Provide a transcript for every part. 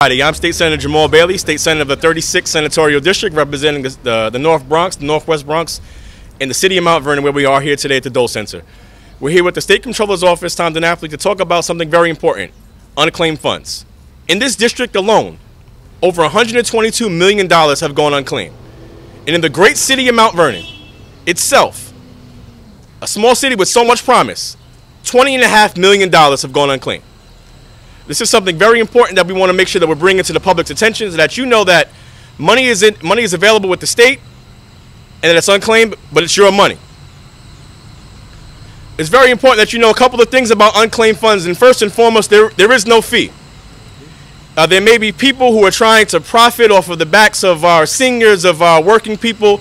Hi, I'm State Senator Jamaal Bailey, State Senator of the 36th Senatorial District, representing the North Bronx, the Northwest Bronx, and the city of Mt Vernon, where we are here today at the Dole Center. We're here with the State Comptroller's Office, Tom DiNapoli, to talk about something very important: unclaimed funds. In this district alone, over $122 million have gone unclaimed. And in the great city of Mt Vernon itself, a small city with so much promise, $20.5 million have gone unclaimed. This is something very important that we want to make sure that we're bringing to the public's attention, so that you know that money is available with the state, and that it's unclaimed, but it's your money. It's very important that you know a couple of things about unclaimed funds. And first and foremost, there is no fee. There may be people who are trying to profit off of the backs of our seniors, of our working people.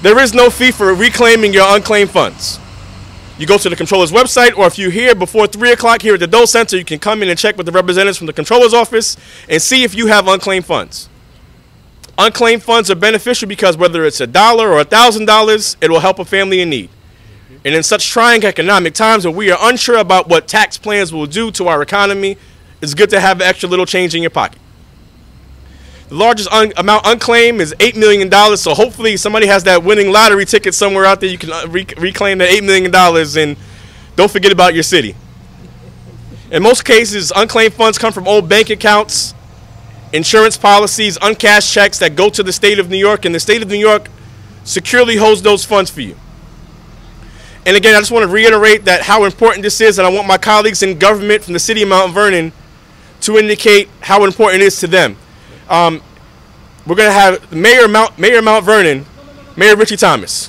There is no fee for reclaiming your unclaimed funds. You go to the Comptroller's website, or if you're here before 3 o'clock here at the Dole Center, you can come in and check with the representatives from the Comptroller's office and see if you have unclaimed funds. Unclaimed funds are beneficial because whether it's $1 or $1,000, it will help a family in need. And in such trying economic times where we are unsure about what tax plans will do to our economy, it's good to have an extra little change in your pocket. The largest amount unclaimed is $8 million, so hopefully somebody has that winning lottery ticket somewhere out there. You can reclaim that $8 million, and don't forget about your city. In most cases, unclaimed funds come from old bank accounts, insurance policies, uncashed checks that go to the state of New York, and the state of New York securely holds those funds for you. And again, I just want to reiterate that how important this is, and I want my colleagues in government from the city of Mt Vernon to indicate how important it is to them. We're going to have Mayor Mt Vernon, Mayor Richie Thomas.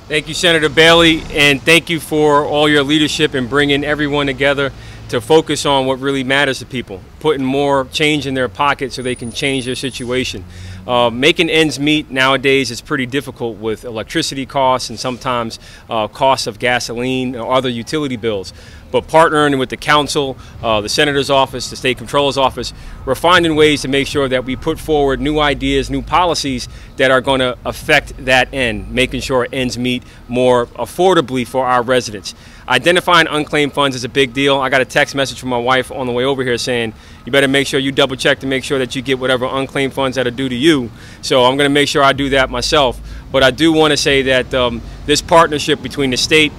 Thank you, Senator Bailey, and thank you for all your leadership in bringing everyone together to focus on what really matters to people, putting more change in their pocket so they can change their situation. Making ends meet nowadays is pretty difficult with electricity costs and sometimes costs of gasoline or other utility bills. But partnering with the council, the senator's office, the state comptroller's office, we're finding ways to make sure that we put forward new ideas, new policies that are going to affect that end, making sure ends meet more affordably for our residents. Identifying unclaimed funds is a big deal. I got a text message from my wife on the way over here saying, you better make sure you double check to make sure that you get whatever unclaimed funds that are due to you. So I'm going to make sure I do that myself. But I do want to say that this partnership between the state,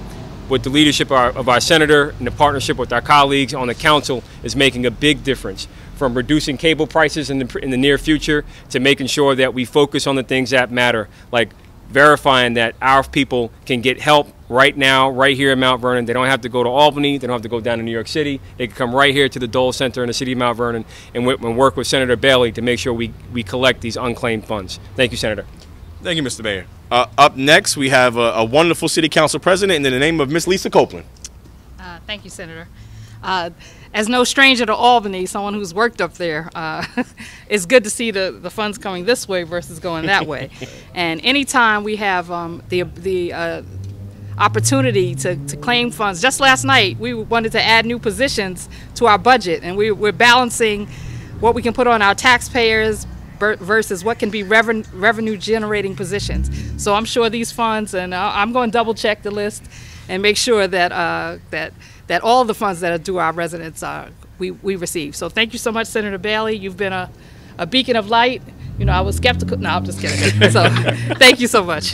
with the leadership of our senator, and the partnership with our colleagues on the council is making a big difference, from reducing cable prices in the near future to making sure that we focus on the things that matter, like verifying that our people can get help right now, right here in Mt Vernon. They don't have to go to Albany. They don't have to go down to New York City. They can come right here to the Dole Center in the city of Mt Vernon and work with Senator Bailey to make sure we collect these unclaimed funds. Thank you, Senator. Thank you, Mr. Mayor. Up next, we have a wonderful city council president in the name of Miss Lisa Copeland. Thank you, Senator. As no stranger to Albany, someone who's worked up there, it's good to see the funds coming this way versus going that way. And anytime we have the opportunity to claim funds, just last night we wanted to add new positions to our budget, and we're balancing what we can put on our taxpayers versus what can be revenue generating positions. So I'm sure these funds, and I'm going to double check the list and make sure that that all the funds that are due our residents we receive. So thank you so much, Senator Bailey. You've been a beacon of light. You know, I was skeptical. No, I'm just kidding. So thank you so much.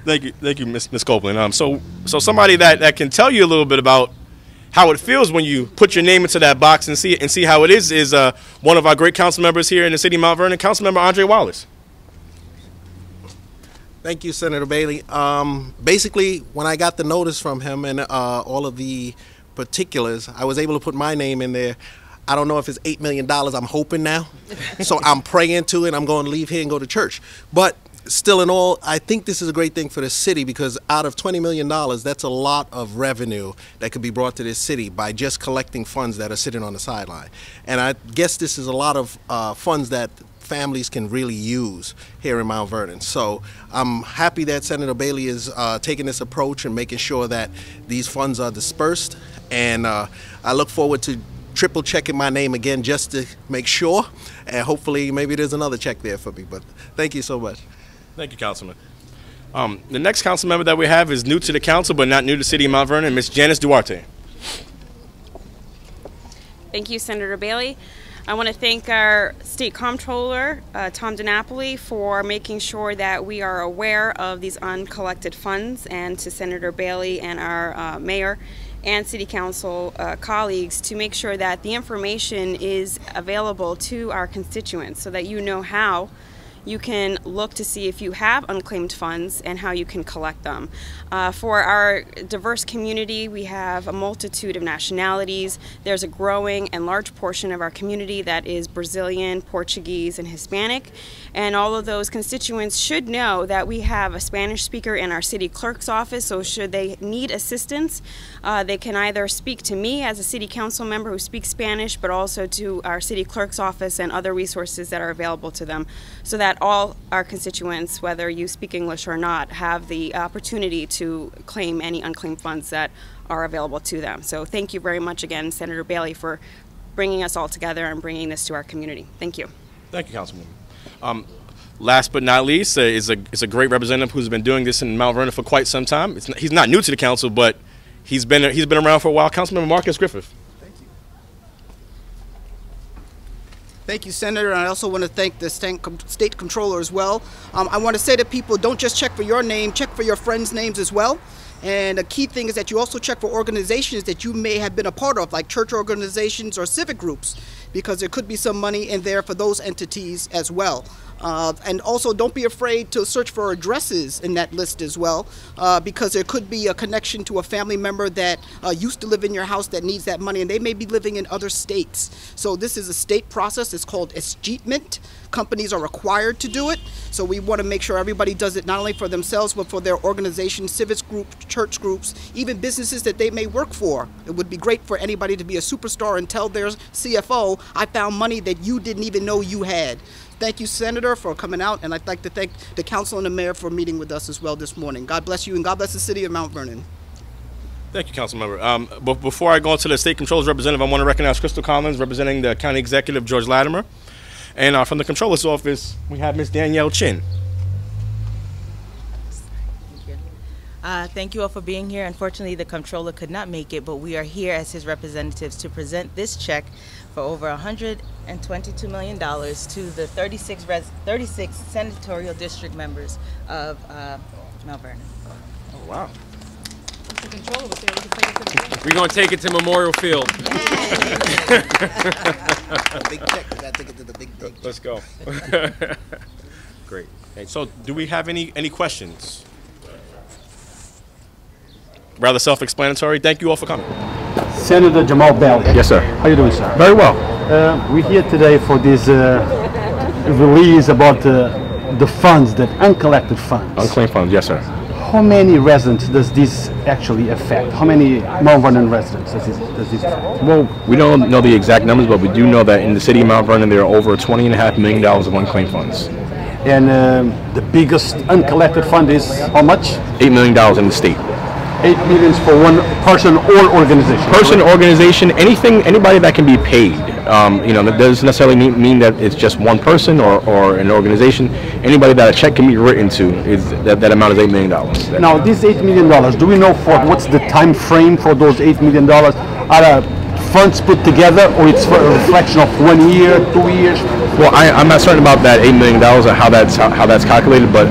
Thank you, Miss Copeland. So somebody that can tell you a little bit about how it feels when you put your name into that box and see how it is one of our great council members here in the city of Mt Vernon, Councilmember Andre Wallace. Thank you, Senator Bailey. Basically, when I got the notice from him and all of the particulars, I was able to put my name in there. I don't know if it's $8 million. I'm hoping now. So I'm praying to it. I'm going to leave here and go to church. But still in all, I think this is a great thing for the city, because out of $20 million, that's a lot of revenue that could be brought to this city by just collecting funds that are sitting on the sideline. And I guess this is a lot of funds that families can really use here in Mt Vernon. So I'm happy that Senator Bailey is taking this approach and making sure that these funds are dispersed. And I look forward to triple checking my name again just to make sure. And hopefully maybe there's another check there for me. But thank you so much. Thank you, Councilman. The next council member that we have is new to the council but not new to the city of Mt Vernon, Ms. Janice Duarte. Thank you, Senator Bailey. I want to thank our State Comptroller, Tom DiNapoli, for making sure that we are aware of these uncollected funds, and to Senator Bailey and our Mayor and City Council colleagues to make sure that the information is available to our constituents so that you know how you can look to see if you have unclaimed funds and how you can collect them. For our diverse community, we have a multitude of nationalities. There's a growing and large portion of our community that is Brazilian, Portuguese, and Hispanic. And all of those constituents should know that we have a Spanish speaker in our city clerk's office, so should they need assistance, they can either speak to me as a city council member who speaks Spanish, but also to our city clerk's office and other resources that are available to them, so that all our constituents, whether you speak English or not, have the opportunity to claim any unclaimed funds that are available to them. So thank you very much again, Senator Bailey, for bringing us all together and bringing this to our community. Thank you. Thank you, Councilwoman. Last but not least, is a great representative who's been doing this in Mt Vernon for quite some time. He's not new to the council, but he's been around for a while. Councilmember Marcus Griffith. Thank you, Senator, and I also want to thank the State Comptroller as well. I want to say to people, don't just check for your name, check for your friends' names as well. And a key thing is that you also check for organizations that you may have been a part of, like church organizations or civic groups, because there could be some money in there for those entities as well. And also don't be afraid to search for addresses in that list as well, because there could be a connection to a family member that used to live in your house that needs that money, and they may be living in other states. So this is a state process. It's called escheatment. Companies are required to do it, so we want to make sure everybody does it not only for themselves but for their organizations, civic groups, church groups, even businesses that they may work for. It would be great for anybody to be a superstar and tell their CFO, I found money that you didn't even know you had. Thank you, Senator, for coming out, and I'd like to thank the council and the mayor for meeting with us as well this morning. God bless you, and God bless the city of Mt Vernon. Thank you, Councilmember. But before I go into the State Controller's representative, I want to recognize Crystal Collins, representing the County Executive, George Latimer. And from the Comptroller's office, we have Ms. Danielle Chin. Thank you all for being here. Unfortunately, the Comptroller could not make it, but we are here as his representatives to present this check for over $122 million to the 36 Senatorial District members of Mt Vernon. Oh, wow. We're going to take it to Memorial Field. Big check. We got to take it to the big day. Let's go. Great. And so, do we have any questions? Rather self-explanatory. Thank you all for coming. Senator Jamaal Bailey. Yes, sir. How are you doing, sir? Very well. We're here today for this release about the funds, that uncollected funds. Unclaimed funds, yes, sir. How many residents does this actually affect? How many Mt Vernon residents does this affect? Well, we don't know the exact numbers, but we do know that in the city of Mt Vernon, there are over $20.5 million of unclaimed funds. And the biggest uncollected fund is how much? $8 million in the state. 8 million for one person or organization. Person, organization, anybody that can be paid. That doesn't necessarily mean that it's just one person or an organization. Anybody that a check can be written to, is that amount is $8 million. Now, this $8 million, do we know what's the time frame for those $8 million? Are funds put together, or it's for a reflection of 1 year, 2 years? Well, I'm not certain about that $8 million and how that's calculated, but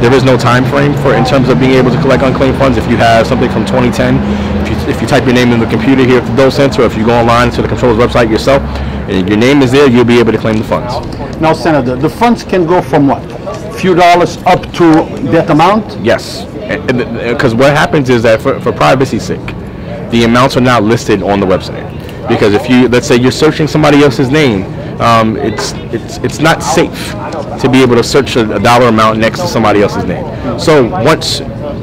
there is no time frame in terms of being able to collect unclaimed funds. If you have something from 2010, if you type your name in the computer here at the Dole Center, or if you go online to the Comptroller's website yourself, and your name is there, you'll be able to claim the funds. Now, Senator, the funds can go from what? A few dollars up to that amount? Yes, because what happens is that for privacy's sake, the amounts are not listed on the website. Because if let's say you're searching somebody else's name, it's not safe to be able to search a dollar amount next to somebody else's name. So once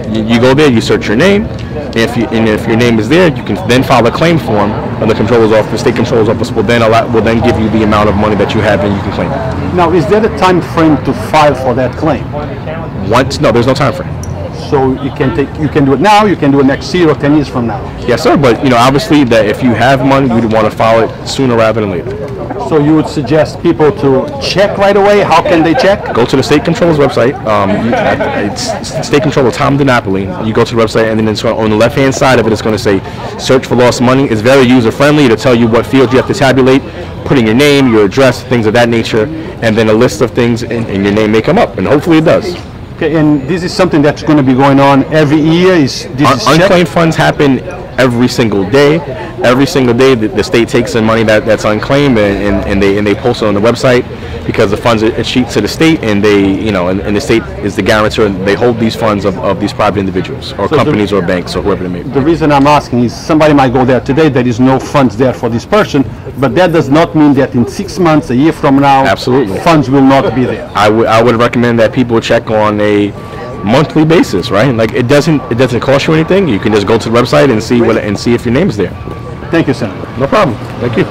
you go there, you search your name, and if your name is there, you can then file a claim form, and the Comptroller's office, State Comptroller's office, will then give you the amount of money that you have, and you can claim it. Now, is there a time frame to file for that claim? No, there's no time frame. So you can do it now, you can do it next year or 10 years from now. Yes, sir. But obviously, that if you have money, you'd want to file it sooner rather than later. So you would suggest people to check right away? How can they check? Go to the State Comptroller's website. It's State Comptroller Tom DiNapoli. You go to the website, and then it's on the left-hand side of it, it's going to say search for lost money. It's very user-friendly to tell you what fields you have to tabulate, put in your name, your address, things of that nature, and then a list of things, and your name may come up, and hopefully it does. Okay, and this is something that's going to be going on every year? Unclaimed funds happen every single day. Every single day, the state takes in money that's unclaimed, and they post it on the website, because the funds are cheat to the state, and and the state is the guarantor, and they hold these funds of these private individuals or companies or banks or whoever they may be. The reason I'm asking is somebody might go there today, there is no funds there for this person, but that does not mean that in 6 months, a year from now, absolutely, funds will not be there. I would recommend that people check on a monthly basis, right? Like it doesn't cost you anything. You can just go to the website and see if your name's there. Thank you, Senator. No problem. Thank you.